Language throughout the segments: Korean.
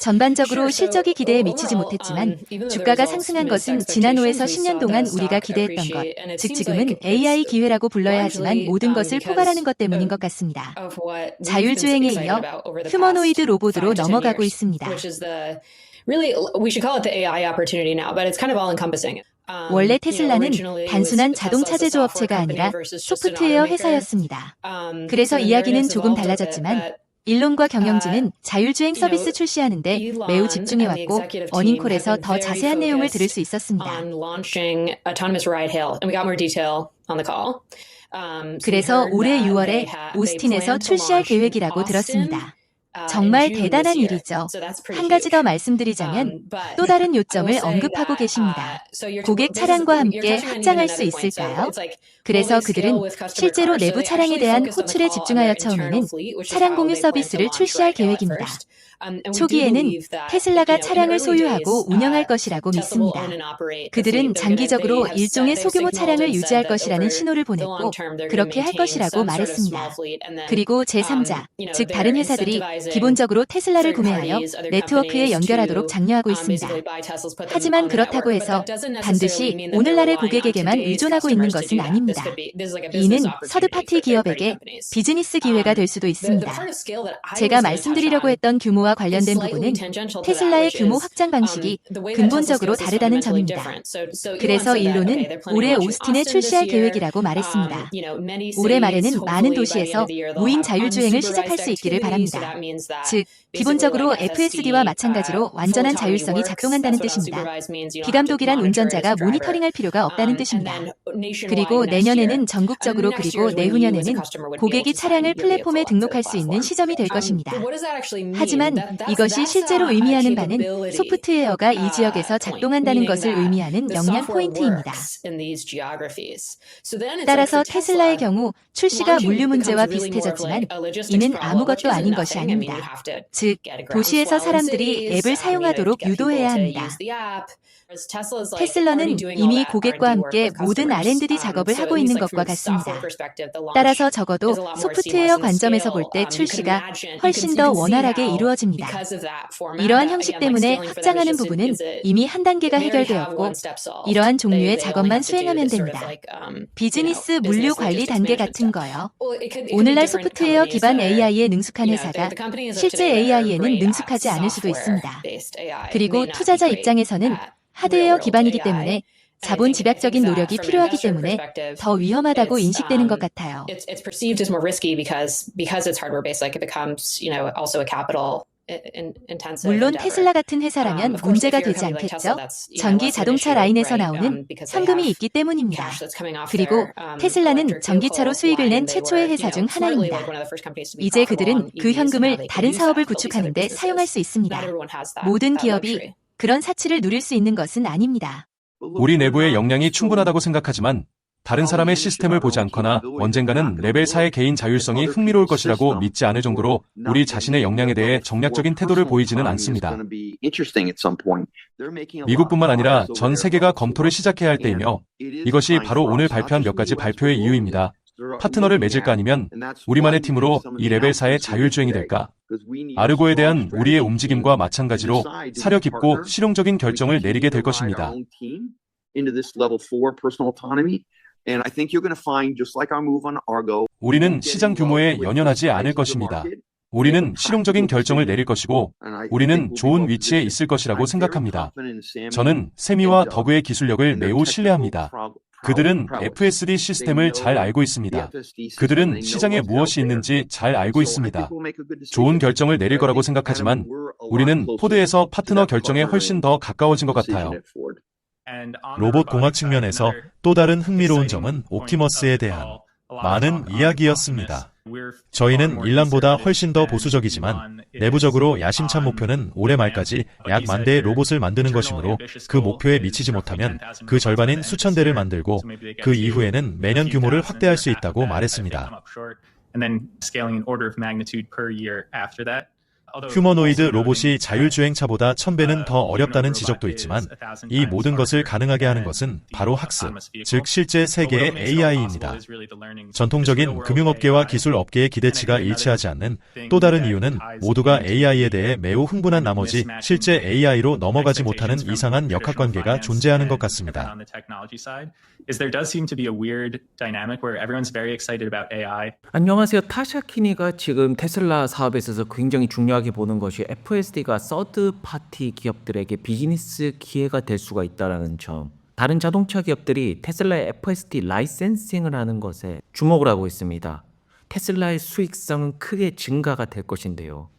전반적으로 실적이 기대에 미치지 못했지만 주가가 상승한 것은 지난 5에서 10년 동안 우리가 기대했던 것, 즉 지금은 AI 기회라고 불러야 하지만 모든 것을 포괄하는 것 때문인 것 같습니다. 자율주행에 이어 휴머노이드 로봇으로 넘어가고 있습니다. 원래 테슬라는 단순한 자동차 제조업체가 아니라 소프트웨어 회사였습니다. 그래서 이야기는 조금 달라졌지만 일론과 경영진은 자율주행 서비스 출시하는데 매우 집중해왔고 어닝콜에서 더 자세한 내용을 들을 수 있었습니다. 그래서 올해 6월에 오스틴에서 출시할 계획이라고 들었습니다. 정말 대단한 일이죠. 한 가지 더 말씀드리자면 또 다른 요점을 언급하고 계십니다. 고객 차량과 함께 확장할 수 있을까요? 그래서 그들은 실제로 내부 차량에 대한 호출에 집중하여 처음에는 차량 공유 서비스를 출시할 계획입니다. 초기에는 테슬라가 차량을 소유하고 운영할 것이라고 믿습니다. 그들은 장기적으로 일종의 소규모 차량을 유지할 것이라는 신호를 보냈고 그렇게 할 것이라고 말했습니다. 그리고 제3자, 즉 다른 회사들이 기본적으로 테슬라를 구매하여 네트워크에 연결하도록 장려하고 있습니다. 하지만 그렇다고 해서 반드시 오늘날의 고객에게만 의존하고 있는 것은 아닙니다. 이는 서드파티 기업에게 비즈니스 기회가 될 수도 있습니다. 제가 말씀드리려고 했던 규모와 관련된 부분은 테슬라의 규모 확장 방식이 근본적으로 다르다는 점입니다. 그래서 일론은 올해 오스틴에 출시할 계획이라고 말했습니다. 올해 말에는 많은 도시에서 무인 자율주행을 시작할 수 있기를 바랍니다. 즉, 기본적으로 FSD와 마찬가지로 완전한 자율성이 작동한다는 뜻입니다. 비감독이란 운전자가 모니터링할 필요가 없다는 뜻입니다. 그리고 내년에는 전국적으로 그리고 내후년에는 고객이 차량을 플랫폼에 등록할 수 있는 시점이 될 것입니다. 하지만 이것이 실제로 의미하는 바는 소프트웨어가 이 지역에서 작동한다는 것을 의미하는 영향 포인트입니다. 따라서 테슬라의 경우 출시가 물류 문제와 비슷해졌지만 이는 아무것도 아닌 것이 아닙니다. 즉, 도시에서 사람들이 앱을 사용하도록 유도해야 합니다. 테슬라는 이미 고객과 함께 모든 R&D 작업을 하고 있는 것과 같습니다. 따라서 적어도 소프트웨어 관점에서 볼 때 출시가 훨씬 더 원활하게 이루어집니다. 이러한 형식 때문에 확장하는 부분은 이미 한 단계가 해결되었고 이러한 종류의 작업만 수행하면 됩니다. 비즈니스 물류 관리 단계 같은 거요. 오늘날 소프트웨어 기반 AI에 능숙한 회사가 실제 AI에는 능숙하지 않을 수도 있습니다. 그리고 투자자 입장에서는 하드웨어 기반이기 때문에 자본 집약적인 노력이 필요하기 때문에 더 위험하다고 인식되는 것 같아요. 물론 테슬라 같은 회사라면 문제가 되지 않겠죠? 전기 자동차 라인에서 나오는 현금이 있기 때문입니다. 그리고 테슬라는 전기차로 수익을 낸 최초의 회사 중 하나입니다. 이제 그들은 그 현금을 다른 사업을 구축하는 데 사용할 수 있습니다. 모든 기업이 그런 사치를 누릴 수 있는 것은 아닙니다. 우리 내부의 역량이 충분하다고 생각하지만 다른 사람의 시스템을 보지 않거나 언젠가는 레벨 4의 개인 자율성이 흥미로울 것이라고 믿지 않을 정도로 우리 자신의 역량에 대해 정략적인 태도를 보이지는 않습니다. 미국뿐만 아니라 전 세계가 검토를 시작해야 할 때이며 이것이 바로 오늘 발표한 몇 가지 발표의 이유입니다. 파트너를 맺을까 아니면 우리만의 팀으로 이 레벨 4의 자율주행이 될까? 아르고에 대한 우리의 움직임과 마찬가지로 사려 깊고 실용적인 결정을 내리게 될 것입니다. 우리는 시장 규모에 연연하지 않을 것입니다. 우리는 실용적인 결정을 내릴 것이고 우리는 좋은 위치에 있을 것이라고 생각합니다. 저는 세미와 더그의 기술력을 매우 신뢰합니다. 그들은 FSD 시스템을 잘 알고 있습니다. 그들은 시장에 무엇이 있는지 잘 알고 있습니다. 좋은 결정을 내릴 거라고 생각하지만 우리는 포드에서 파트너 결정에 훨씬 더 가까워진 것 같아요. 로봇 공학 측면에서 또 다른 흥미로운 점은 옵티머스에 대한 많은 이야기였습니다. 저희는 일람보다 훨씬 더 보수적이지만 내부적으로 야심찬 목표는 올해 말까지 약 10,000대의 로봇을 만드는 것이므로 그 목표에 미치지 못하면 그 절반인 수천 대를 만들고 그 이후에는 매년 규모를 확대할 수 있다고 말했습니다. 휴머노이드 로봇이 자율주행차보다 1000배는 더 어렵다는 지적도 있지만 이 모든 것을 가능하게 하는 것은 바로 학습, 즉 실제 세계의 AI입니다. 전통적인 금융업계와 기술업계의 기대치가 일치하지 않는 또 다른 이유는 모두가 AI에 대해 매우 흥분한 나머지 실제 AI로 넘어가지 못하는 이상한 역학관계가 존재하는 것 같습니다. 안녕하세요. 타샤 키니가 지금 테슬라 사업에 있어서 굉장히 중요하게 보는 것이 FSD가 서드 파티 기업들에게 비즈니스 기회가 될 수가 있다는 점. 다른 자동차 기업들이 테슬라의 FSD 라이센싱을 하는 것에 주목을 하고 있습니다. 테슬라의 수익성은 크게 증가가 될 것인데요.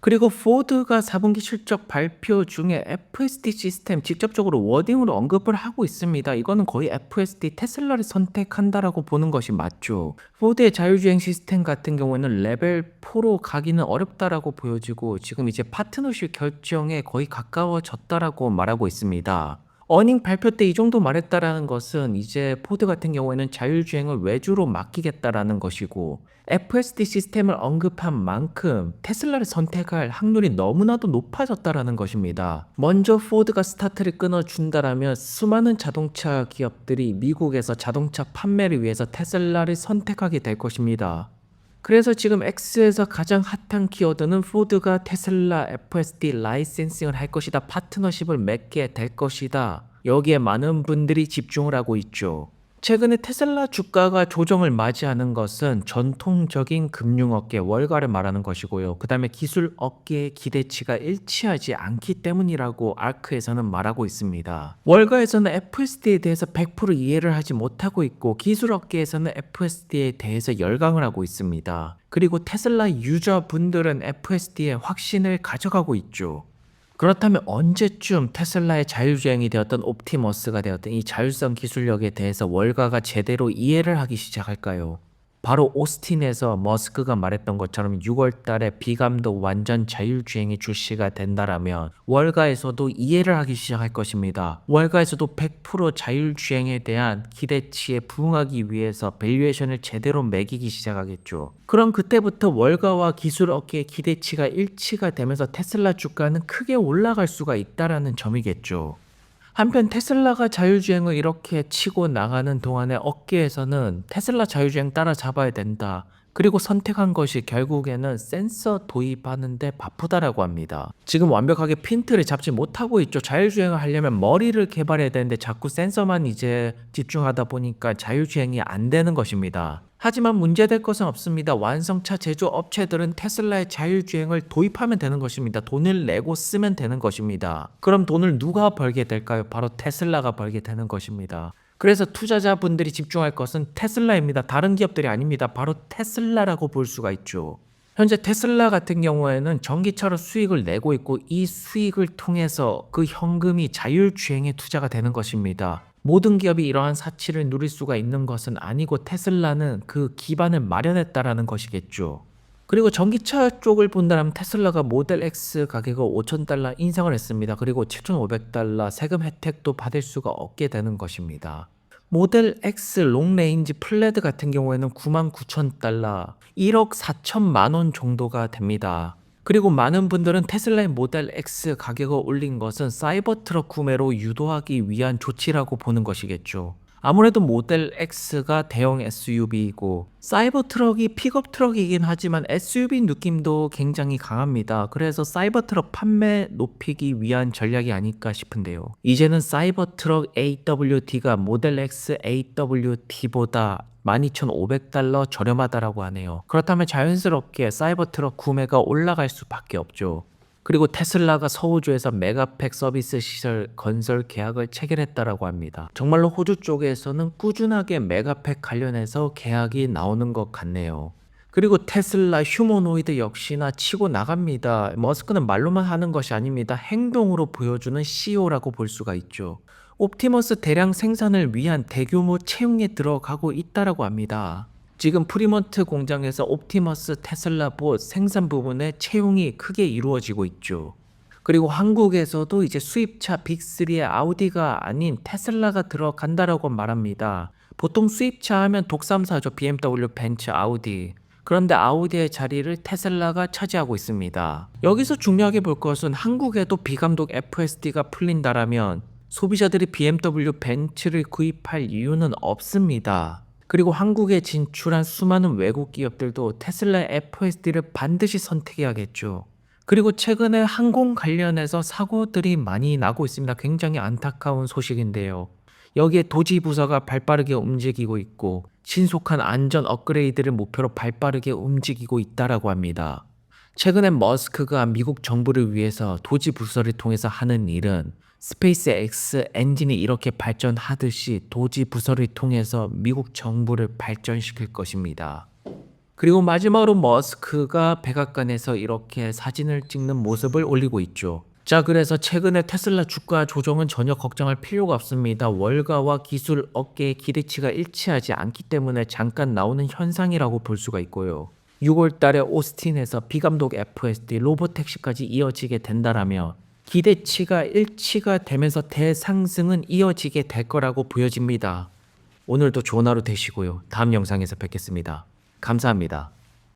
그리고 포드가 4분기 실적 발표 중에 FSD 시스템 직접적으로 워딩으로 언급을 하고 있습니다. 이거는 거의 FSD 테슬라를 선택한다라고 보는 것이 맞죠. 포드의 자율주행 시스템 같은 경우에는 레벨 4로 가기는 어렵다라고 보여지고 지금 이제 파트너십 결정에 거의 가까워졌다라고 말하고 있습니다. 어닝 발표 때 이 정도 말했다라는 것은 이제 포드 같은 경우에는 자율주행을 외주로 맡기겠다라는 것이고 FSD 시스템을 언급한 만큼 테슬라를 선택할 확률이 너무나도 높아졌다라는 것입니다. 먼저 포드가 스타트를 끊어준다라면 수많은 자동차 기업들이 미국에서 자동차 판매를 위해서 테슬라를 선택하게 될 것입니다. 그래서 지금 X에서 가장 핫한 키워드는 포드가 테슬라 FSD 라이센싱을 할 것이다, 파트너십을 맺게 될 것이다. 여기에 많은 분들이 집중을 하고 있죠. 최근에 테슬라 주가가 조정을 맞이하는 것은 전통적인 금융업계 월가를 말하는 것이고요. 그 다음에 기술업계의 기대치가 일치하지 않기 때문이라고 아크에서는 말하고 있습니다. 월가에서는 FSD에 대해서 100% 이해를 하지 못하고 있고 기술업계에서는 FSD에 대해서 열광을 하고 있습니다. 그리고 테슬라 유저분들은 FSD에 확신을 가져가고 있죠. 그렇다면 언제쯤 테슬라의 자율주행이 되었던 옵티머스가 되었던 이 자율성 기술력에 대해서 월가가 제대로 이해를 하기 시작할까요? 바로 오스틴에서 머스크가 말했던 것처럼 6월 달에 비감도 완전 자율주행이 출시가 된다라면 월가에서도 이해를 하기 시작할 것입니다. 월가에서도 100% 자율주행에 대한 기대치에 부응하기 위해서 밸류에이션을 제대로 매기기 시작하겠죠. 그럼 그때부터 월가와 기술업계의 기대치가 일치가 되면서 테슬라 주가는 크게 올라갈 수가 있다라는 점이겠죠. 한편 테슬라가 자율주행을 이렇게 치고 나가는 동안에 업계에서는 테슬라 자율주행 따라잡아야 된다. 그리고 선택한 것이 결국에는 센서 도입하는데 바쁘다라고 합니다. 지금 완벽하게 핀트를 잡지 못하고 있죠. 자율주행을 하려면 머리를 개발해야 되는데 자꾸 센서만 이제 집중하다 보니까 자율주행이 안 되는 것입니다. 하지만 문제될 것은 없습니다. 완성차 제조업체들은 테슬라의 자율주행을 도입하면 되는 것입니다. 돈을 내고 쓰면 되는 것입니다. 그럼 돈을 누가 벌게 될까요? 바로 테슬라가 벌게 되는 것입니다. 그래서 투자자분들이 집중할 것은 테슬라입니다. 다른 기업들이 아닙니다. 바로 테슬라라고 볼 수가 있죠. 현재 테슬라 같은 경우에는 전기차로 수익을 내고 있고 이 수익을 통해서 그 현금이 자율주행에 투자가 되는 것입니다. 모든 기업이 이러한 사치를 누릴 수가 있는 것은 아니고 테슬라는 그 기반을 마련했다라는 것이겠죠. 그리고 전기차 쪽을 본다면 테슬라가 모델 X 가격을 $5,000 인상을 했습니다. 그리고 $7,500 세금 혜택도 받을 수가 없게 되는 것입니다. 모델 X 롱레인지 플래드 같은 경우에는 $99,000, 1억 4천만 원 정도가 됩니다. 그리고 많은 분들은 테슬라의 모델 X 가격을 올린 것은 사이버 트럭 구매로 유도하기 위한 조치라고 보는 것이겠죠. 아무래도 모델 X가 대형 SUV이고 사이버 트럭이 픽업 트럭이긴 하지만 SUV 느낌도 굉장히 강합니다. 그래서 사이버 트럭 판매 높이기 위한 전략이 아닐까 싶은데요. 이제는 사이버 트럭 AWD가 모델 X AWD보다 $12,500 저렴하다라고 하네요. 그렇다면 자연스럽게 사이버 트럭 구매가 올라갈 수밖에 없죠. 그리고 테슬라가 서호주에서 메가팩 서비스 시설 건설 계약을 체결했다라고 합니다. 정말로 호주 쪽에서는 꾸준하게 메가팩 관련해서 계약이 나오는 것 같네요. 그리고 테슬라 휴머노이드 역시나 치고 나갑니다. 머스크는 말로만 하는 것이 아닙니다. 행동으로 보여주는 CEO라고 볼 수가 있죠. 옵티머스 대량 생산을 위한 대규모 채용에 들어가고 있다라고 합니다. 지금 프리먼트 공장에서 옵티머스 테슬라 봇 생산 부분에 채용이 크게 이루어지고 있죠. 그리고 한국에서도 이제 수입차 빅3의 아우디가 아닌 테슬라가 들어간다라고 말합니다. 보통 수입차 하면 독삼사죠. BMW, 벤츠, 아우디. 그런데 아우디의 자리를 테슬라가 차지하고 있습니다. 여기서 중요하게 볼 것은 한국에도 비감독 FSD가 풀린다라면 소비자들이 BMW 벤츠를 구입할 이유는 없습니다. 그리고 한국에 진출한 수많은 외국 기업들도 테슬라 FSD를 반드시 선택해야겠죠. 그리고 최근에 항공 관련해서 사고들이 많이 나고 있습니다. 굉장히 안타까운 소식인데요. 여기에 도지 부서가 발빠르게 움직이고 있고 신속한 안전 업그레이드를 목표로 발빠르게 움직이고 있다라고 합니다. 최근에 머스크가 미국 정부를 위해서 도지 부서를 통해서 하는 일은 스페이스X 엔진이 이렇게 발전하듯이 도지 부서를 통해서 미국 정부를 발전시킬 것입니다. 그리고 마지막으로 머스크가 백악관에서 이렇게 사진을 찍는 모습을 올리고 있죠. 자, 그래서 최근에 테슬라 주가 조정은 전혀 걱정할 필요가 없습니다. 월가와 기술 업계의 기대치가 일치하지 않기 때문에 잠깐 나오는 현상이라고 볼 수가 있고요. 6월 달에 오스틴에서 비감독 FSD, 로보택시까지 이어지게 된다라면 기대치가 일치가 되면서 대상승은 이어지게 될 거라고 보여집니다. 오늘도 좋은 하루 되시고요. 다음 영상에서 뵙겠습니다. 감사합니다.